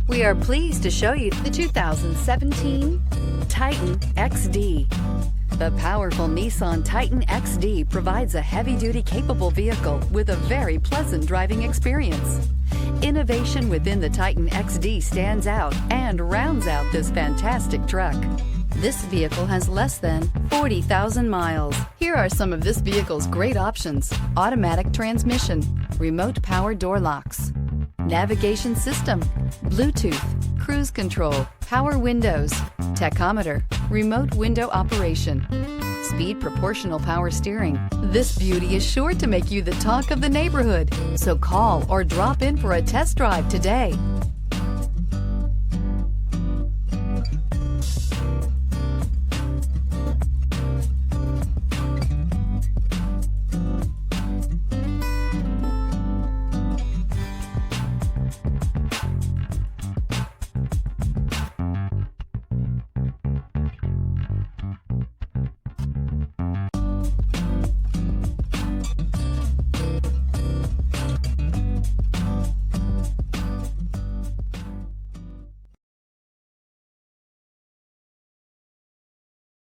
We are pleased to show you the 2017 Titan XD. The powerful Nissan Titan XD provides a heavy-duty capable vehicle with a very pleasant driving experience. Innovation within the Titan XD stands out and rounds out this fantastic truck. This vehicle has less than 40,000 miles. Here are some of this vehicle's great options: automatic transmission, remote power door locks, navigation system, Bluetooth, cruise control, power windows, tachometer, remote window operation, speed proportional power steering. This beauty is sure to make you the talk of the neighborhood. So call or drop in for a test drive today.